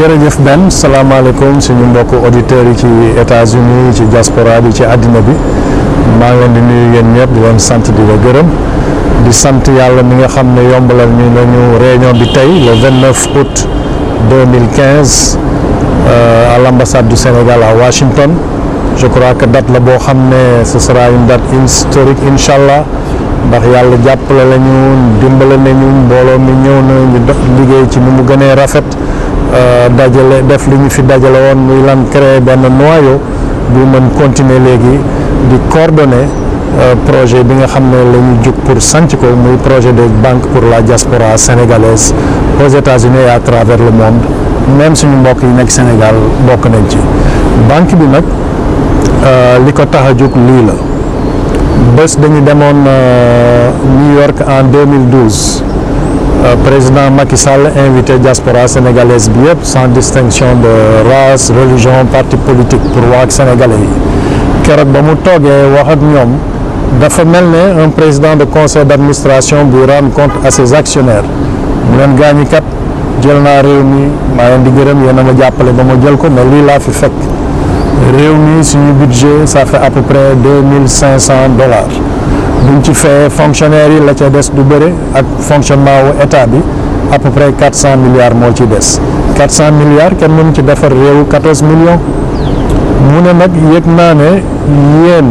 jërëjëf Ben salaamaaleykum suñu mbokku auditeurs yi ci États-Unis ci diaspora bi ci àddina bi maa ngi leen di nuyu yéen ñëpp di leen sant di la gërëm di sant yàlla mi nga xam ne yombalal ñu nañu réunion bi tey le 29 août 2015 à l'ambassade du Sénégal à Washington. Je crois que date la boo xam ne ce sera une date historique incha allah ndax yàlla jàppale la ñu dimbale nañu mbooloo mi ñëw na ñu liggéey ci ni mu gënee rafet dajale def li ñu fi dajale woon muy lan créer benn noyau bu mën continuer léegi di coordonner projet bi nga xam ne la ñu jug pour sanc ko muy projet de banque pour la diaspora sénégalaise aux États-Unis et à travers le monde même suñu mbokk yi nekk Sénégal bokk nañ ci banque bi nag li ko tax a jóg lii la bés dañu demoon New York en 2012 président Macky Sall invité diaspora sénégalaise bi yëpp sans distinction de race religion parti politique pour wax ak sénégalais yi keroog ba mu toogee wax ak ñoom dafa mel ne un président de conseil d'administration buy rendre compte à ses actionnaires mu leen gaañi kat jël naa réew mi maa leen di gërëm yéen a ma jàppale ba ma jël ko mais lii laa fi fekk réew mi suñu budget ça fait à peu près $2,500 buñ ci fee fonctionnaires yi la ca des du bëre ak fonctionnement wu état bi à peu près 400 milliards moo ci des 400 milliards kenn mënu ci defar réewu 14 millions mu ne nag yëg naa ne yéen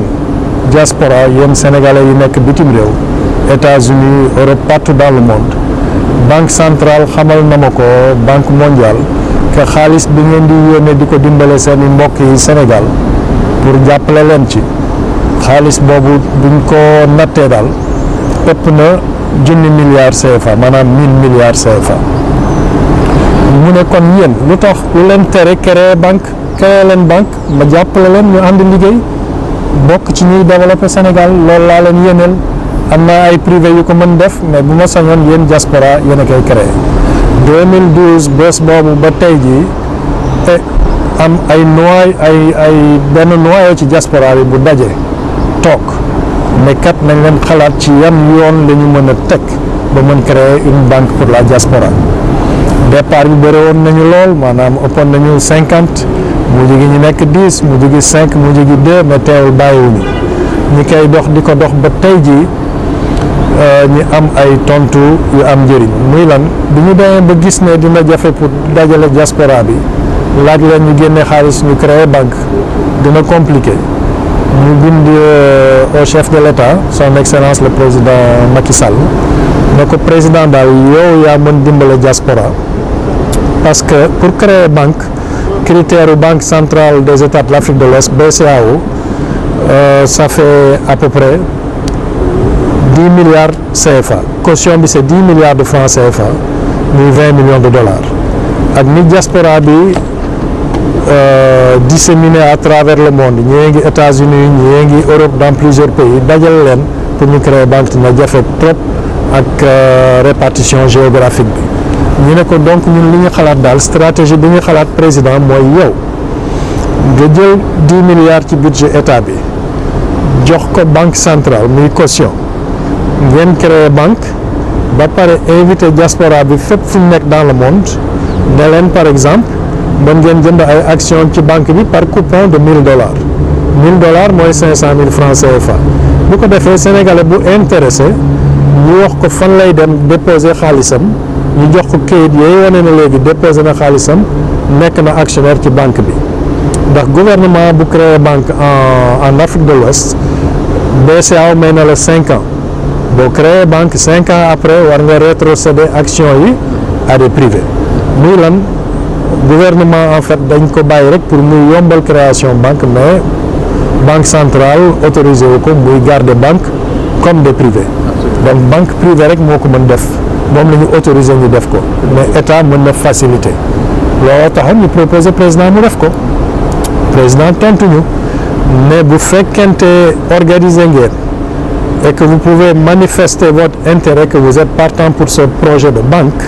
diaspora yéen sénégalais yi nekk bitim réew États-Unis Europe partout dans le monde banque centrale xamal na ma ko banque mondiale que xaalis bi ngeen di yónnee di ko dimbale seeni mbokk yi Sénégal pour jàppale leen ci xaalis boobu buñ ko nattee daal ëpp na 1,000 milliards CFA maanaam 1,000 milliards CFA mu ne kon yéen lu tax lu leen tere créer leen banque ma jàppale leen ñu ànd liggéey bokk ci ñuy développer Sénégal loolu laa leen yéeneel am na ay privé yu ko mën def mais bu ma sañoon yéen diaspora yéen a koy créer 2012 bés boobu ba tey jii am ay benn noyau ci diaspora bi bu daje toog mais kat nañ leen xalaat ci yan yoon la ñu mën a teg ba mën créer une banque pour la diaspora départ bi bëri woon nañu lool maanaam ëppoon nañu 50 mujj gi ñu nekk 10 mujj gi 5 mujj gi 2 mais teewul bàyyiwuñu ñi koy dox di ko dox ba tey jii ñi am ay tontu yu am njëriñ muy lan bi ñu demee ba gis ne dina jafe pour dajale diaspora bi laaj leen ñu génne xaalis ñu créer banque dina compliqué ñu bind au chef de l'État son excellence le président Macky Sall ne ko président daal yow yaa mën dimbale diaspora parce que pour créer banque critère banque centrale des États de l'Afrique de l'Ouest BCEAO ça fait à peu près 10 milliards CFA caution bi c'est 10 milliards de francs CFA muy 20 millions de dollars ak ni diaspora bi disséminé à travers le monde ñii ngi États-Unis ñii ngi Europe dans plusieurs pays dajale leen pour ñu créer banque dina jafe trop ak répartition géographique bi ñu ne ko donc ñun li ñu xalaat daal stratégie bi ñu xalaat président mooy yow nga jël 10 milliards ci budget état bi jox ko banque centrale muy caution ngeen créer banque ba pare invité diaspora bi fépp fu ñu nekk dans le monde ne leen par exemple mën ngeen jënd ay action ci banque bi par coupon de $1,000 $1,000 mooy 500 000 francs CFA bu ko defee sénégalais bu intéressé ñu wax ko fan lay dem déposer xaalisam ñu jox ko kayit yooyu wane na léegi déposer na xaalisam nekk na actionnaire ci banque bi ndax gouvernement bu créer banque en Afrique de l'Ouest BCEAO may na la 5 ans boo créer banque 5 ans après war nga rétrocéder action yi à des privés muy lan gouvernement en fait dañ ko bàyyi rek pour muy yombal création banque mais banque centrale autorisé wu ko muy garder banque comme des privés donc banque privée rek moo ko mën def moom la ñu autorisé ñu def ko mais état mën na faciliter looloo taxoon ñu proposé président mu def ko président tontu ñu mais bu fekkente organiser ngeen et que vous pouvez manifester votre intérêt que vous êtes partant pour ce projet de banque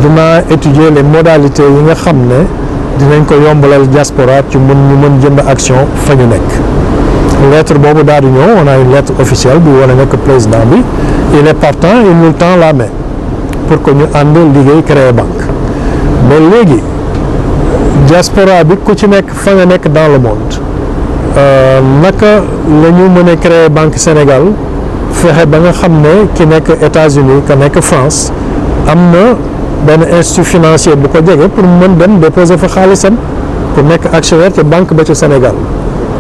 dinaa étudier les modalités yi nga xam ne dinañ ko yombalal diaspora ci ñu mën jënd action fa ñu nekk lettre boobu daal di ñëw on a une lettre officielle bu wane nekk président bi il est partant il nous tend la main pour que ñu ànd liggéey créer banque mais léegi diaspora bi ku ci nekk fa nga nekk dans le monde naka la ñu mën a créer banque Sénégal fexe ba nga xam ne ki nekk États-Unis ka nekk France am na benn institut financier bu ko jege pour mën dem déposer fa xaalisam pour nekk actionnaire ci banque ba ci Sénégal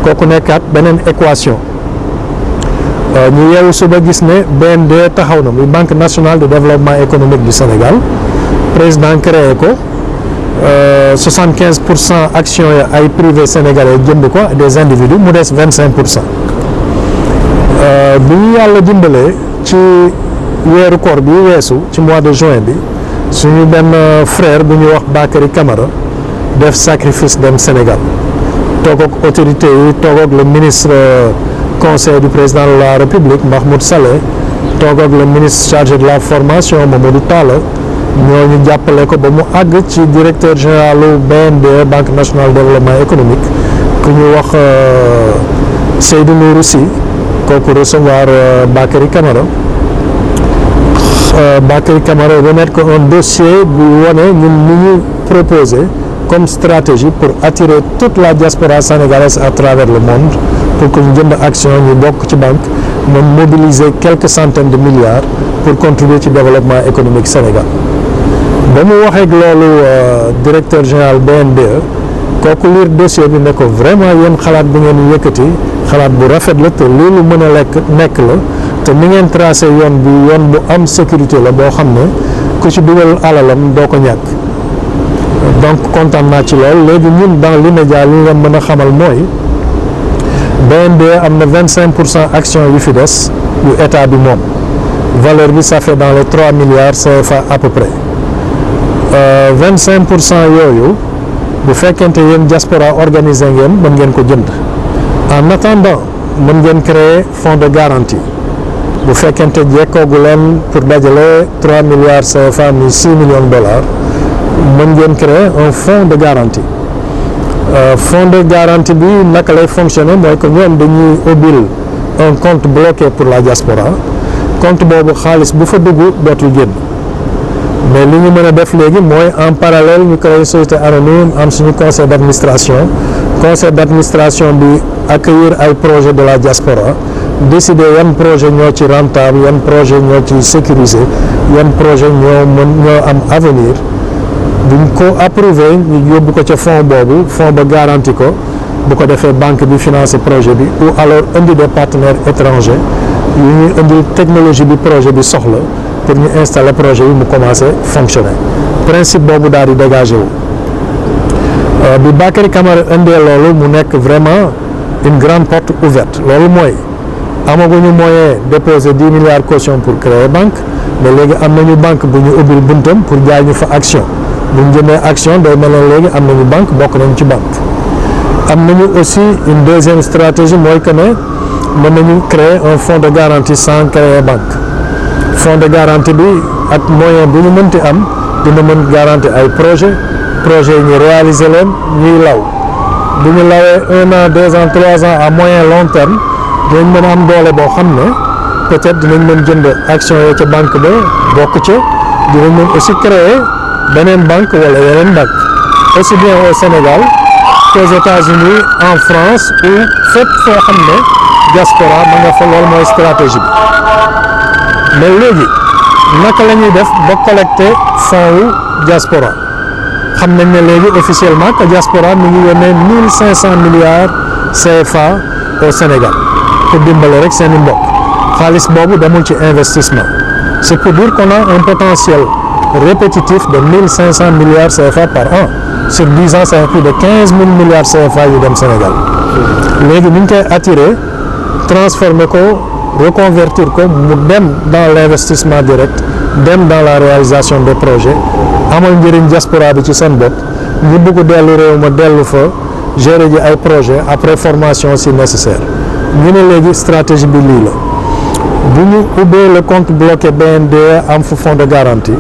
kooku nekkaat beneen équation ñu yeewu suba gis ne BND taxaw na muy Banque nationale de développement économique du Sénégal président créé ko 75% actions ya ay privé sénégalais jënd ko des individus mu des 25%. bi ñu yàlla dimbalee ci weeru koor bi weesu ci mois de juin bi suñu benn frère bu ñuy wax Bakary Camara def sacrifice dem Sénégal toog ak autorité yi toog ak le ministre conseil du président de la République Mahmoud Saleh toog ak le ministre chargé de la formation Mamadou Talla ñooñu jàppale ko ba mu àgg ci directeur généralu BND Banque nationale de développement économique ku ñu wax Seydou Nourou Sy kooku recevoir Bakary Camara Bakary Camara remettre ko un dossier bu wone ñun ni ñu proposé comme stratégie pour attirer toute la diaspora sénégalaise à travers le monde pour que ñu jënd action ñu bokk ci banque mën mobiliser quelques centaines de milliards pour contribuer ci développement économique Sénégal ba mu waxee ak loolu directeur général BNDE kooku lire dossier bi ne ko vraiment yéen xalaat bi ngeen yëkkati xalaat bu rafet la te lii lu mën a nekk la te ni ngeen tracé yoon bi yoon bu am sécurité la boo xam ne ku ci dugal alalam doo ko ñàkk donc kontaan naa ci lool léegi ñun dans l'immédiat li ñu leen mën a xamal mooy BND am na 25% action yu fi des yu état bi moom valeur bi ça fait dans les 3 milliards CFA à peu près 25% yooyu bu fekkente yéen diaspora organisé ngeen mën ngeen ko jënd en attendant mën ngeen créer fonds de garantie bu fekkente jekkoogu leen pour dajale 3 milliards CFA mi 6 millions de dollars mën ngeen créer un fonds de garantie fonds de garantie bi naka lay fonctionner mooy que ñoom dañuy ubbil un compte bloqué pour la diaspora compte boobu xaalis bu fa dugg dootul génn mais li ñu mën a def léegi mooy en parallèle ñu créer société anonyme am suñu conseil d'administration bi accueillir ay projet de la diaspora décider yan projet ñoo ci rentable yan projet ñoo ci sécurisé yan projet ñoo am avenir buñ ko approuvé ñu yóbbu ko ca fonds boobu fonds ba garanti ko bu ko defee banque bi financer projet bi ou alors indi des partenaires étrangers yu ñuy indi technologie bi projet bi soxla pour ñu installer projet bi mu commencer fonctionner principe boobu daal di dégagé wu bi Bakary Camara indee loolu mu nekk vraiment une grande porte ouverte loolu mooy amaguñu moyen déposer 10 milliards caution pour créer banque mais léegi am nañu banque bu ñu ubbil buntam pour jaay ñu fa action bu ñu jëndee action day mel ne léegi am nañu banque bokk nañu ci banque am nañu aussi une deuxième stratégie mooy que ne mën nañu créer un fonds de garantie sans créer banque fonds de garantie bi ak moyen bu ñu mënti am dina mën garantir ay projet yi ñu réaliser leen ñuy law bu ñu lawee 1 an 2 ans 3 ans à moyen long terme dinañ mën a am doole boo xam ne peut-être dinañ mën jënd action yi ca banque ba bokk ca dinañ mën aussi créer beneen banque wala yeneen banque aussi bien au Sénégal qu'aux États-Unis en France ou fépp foo xam ne diaspora ma nga fa loolu mooy stratégie bi mais léegi naka la ñuy def ba collecter fonds wu diaspora xam nañ ne léegi officiellement que diaspora mi ngi yónnee 1500 milliards CFA au Sénégal pour dimbale rek seen i mbokk xaalis boobu demul ci investissement c'est pour dire qu'on a un potentiel répétitif de 1500 milliards CFA par an sur 10 ans ça fait plus de 15 000 milliards CFA yu dem Sénégal léegi ni ñu koy attirer transformer ko reconvertir ko mu dem dans l'investissement direct dem dans la réalisation des projets amal njëriñ diaspora bi ci seen bopp ñu bëgg dellu réew ma dellu fa gérer ji ay projet après formation si nécessaire ñu ne léegi stratégie bi lii la bu ñu ubbee le compte bloqué BNDE am fu fonds de garantie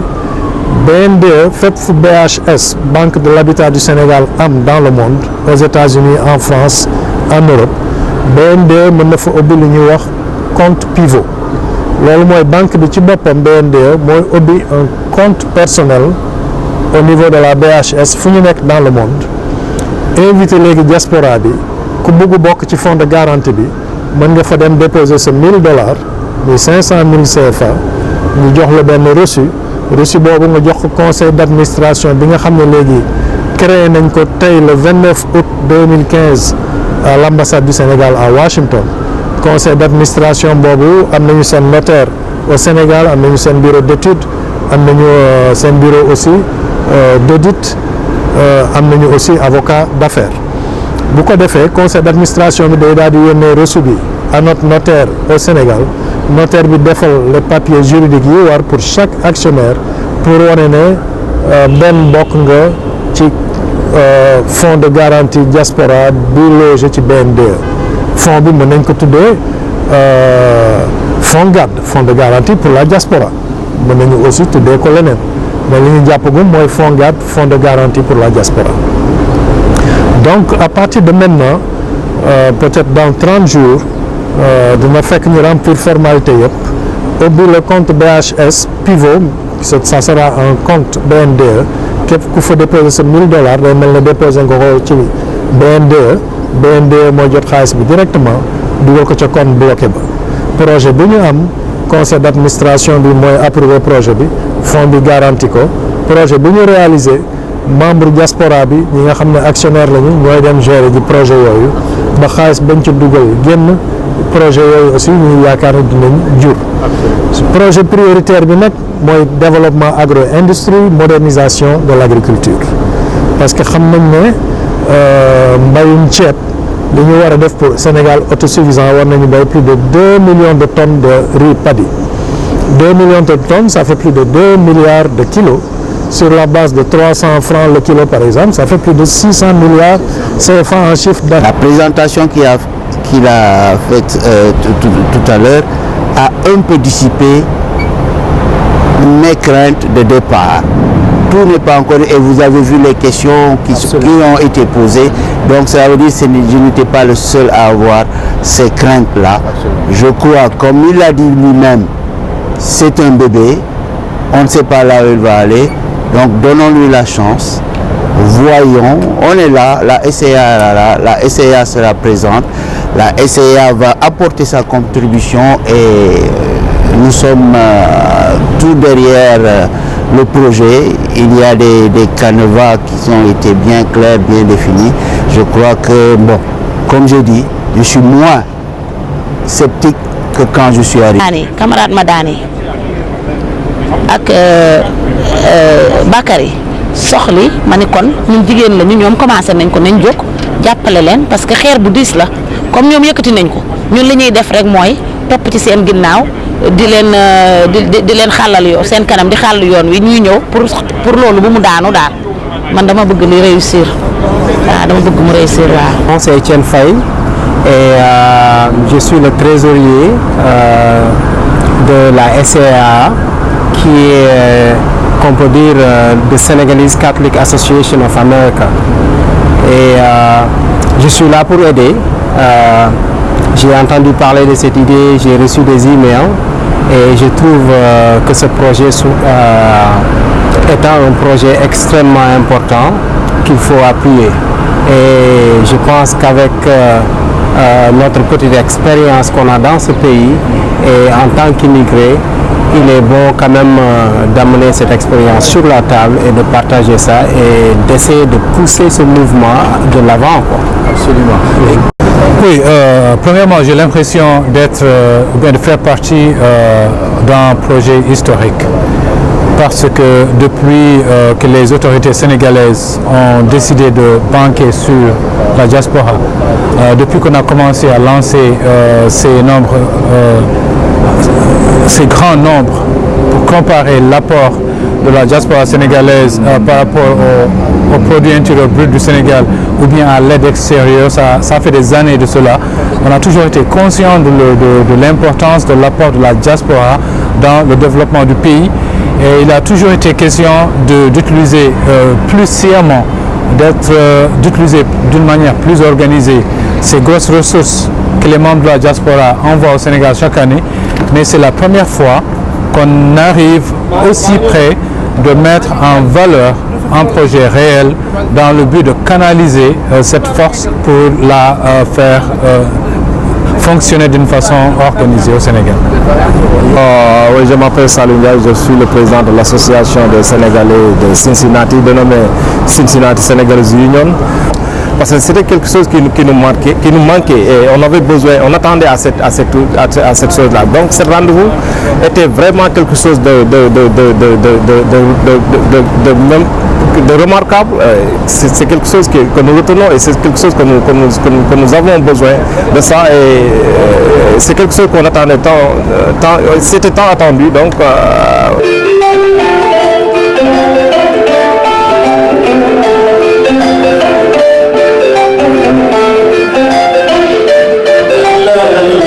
BNDE fépp fu BHS Banque de l'Habitat du Sénégal am dans le monde aux États-Unis en France en Europe BNDE mën na fa ubbi lu ñuy wax compte pivot loolu mooy banque bi ci boppam BNDE mooy ubbi un compte personnel au niveau de la BHS fu ñu nekk dans le monde invité léegi diaspora bi ku bëgg bokk ci fonds de garantie bi mën nga fa dem déposer sa $1000 muy 500 000 CFA ñu jox la benn reçu boobu nga jox ko conseil d'administration bi nga xam ne léegi créé nañ ko tey le 29 août 2015 à l'ambassade du Sénégal à Washington. Conseil d'administration boobu am nañu seen notaire au Sénégal, am nañu seen bureau d'étude, am nañu seen bureau aussi d'audit, am nañu aussi avocat d'affaires. Bu ko defee conseil d'administration bi day daal di yónnee reçu bi à notre notaire au Sénégal. Notaire bi defal les papiers juridiques yi war pour chaque actionnaire pour wane ne benn bokk nga ci fonds de garantie diaspora bi logé ci BNDE. fonds bi mën nañ ko tuddee fonds GAD, fonds de garantie pour la diaspora, mën nañu aussi tuddee ko leneen mais li ñu jàppagum mooy fonds GAD, fonds de garantie pour la diaspora. Donc à partir de maintenant peut-être dans 30 jours dina fekk ñu remplir formalité yëpp ubbi le compte BHS pivot, ça sera un compte BNDE. képp ku fa déposer sa $1000 day mel ne déposer nga ko ci BNDE moo jot xaalis bi directement dugal ko ca compte bloqué ba. projet bi ñu am conseil d'administration bi mooy approuvé projet bi, fonds bi garanti ko, projet bi ñu réalisé membre diaspora bi ñi nga xam ne actionnaire lañu ñooy dem gérer ji projet yooyu ba xaalis bañ ci dugal génn projet yooyu aussi ñu yaakaar ne dinañ jur. projet prioritaire bi nag mooy développement agro-industrie, modernisation de l'agriculture, parce que xam nañ ne mbayum ceeb li ñu war a def pour Sénégal autosuffisant war nañu bay plus de 2 millions de tonnes de riz paddy. 2 millions de tonnes, ça fait plus de 2 milliards de kilos. Sur la base de 300 francs le kilo par exemple, ça fait plus de 600 milliards CFA en chiffre d'affaires. La présentation qu'il a faite tout à l'heure a un peu dissipé mes craintes de départ. Tout n'est pas encore, et vous avez vu les questions qui ont été posées, donc ça veut dire que je n'étais pas le seul à avoir ces craintes-là. Je crois, comme il l'a dit lui-même, c'est un bébé, on ne sait pas là où il va aller, donc donnons-lui la chance, voyons, on est là, la SCA est là, la SCA sera présente, la SCA va apporter sa contribution et nous sommes tout derrière le projet. Il y a des canevas qui ont été bien clairs, bien définis. Je crois que, bon, comme je dis, je suis moins sceptique que quand je suis arrivé. Camarade Madani ak Bakary soxli ma ni kon ñun jigéen la ñu ñoom commencé nañ ko nañ jóg jàppale leen parce que xeer bu diis la comme ñoom yëkkati nañ ko ñun li ñuy def rek mooy topp ci seen ginnaaw di leen xàllal yoon seen kanam di xàll yoon wi ñuy ñëw pour loolu bu mu daanu daal man dama bëgg li réussir waaw dama bëgg mu réussir waaw. C'est Etienne Faye et je suis le trésorier de la SCA qui est, qu'on peut dire, the Senegalese Catholic Association of America. Et je suis là pour aider. J'ai entendu parler de cette idée, j'ai reçu des emails et je trouve que ce projet étant un projet extrêmement important qu'il faut appuyer. Et je pense qu'avec notre petite expérience qu'on a dans ce pays et en tant qu'immigré, il est bon quand même d'amener cette expérience sur la table et de partager ça et d'essayer de pousser ce mouvement de l'avant, quoi. Absolument. Oui, premièrement, j'ai l'impression de faire partie d'un projet historique. Parce que depuis que les autorités sénégalaises ont décidé de banquer sur la diaspora, depuis qu'on a commencé à lancer ces grands nombres pour comparer l'apport de la diaspora sénégalaise par rapport au produit intérieur brut du Sénégal ou bien à l'aide extérieure, ça fait des années de cela. On a toujours été conscient de l'importance de l'apport de la diaspora dans le développement du pays. Et il a toujours été question d'utiliser plus sciemment, d'utiliser d'une manière plus organisée ces grosses ressources que les membres de la diaspora envoient au Sénégal chaque année. Mais c'est la première fois qu'on arrive aussi près de mettre en valeur un projet réel dans le but de canaliser cette force pour la faire fonctionner d'une façon organisée au Sénégal. Oui, je m'appelle Salou Ndiaye, je suis le président de l'association des Sénégalais de Cincinnati, dénommée Cincinnati Senegalese Union. Parce que c'était quelque chose qui nous manquait et on avait besoin, on attendait à cette chose-là. Donc ce rendez-vous était vraiment quelque chose de remarquable. C'est quelque chose que nous retenons et c'est quelque chose que nous avons besoin de ça et c'est quelque chose qu'on attendait c'était tant attendu. Donc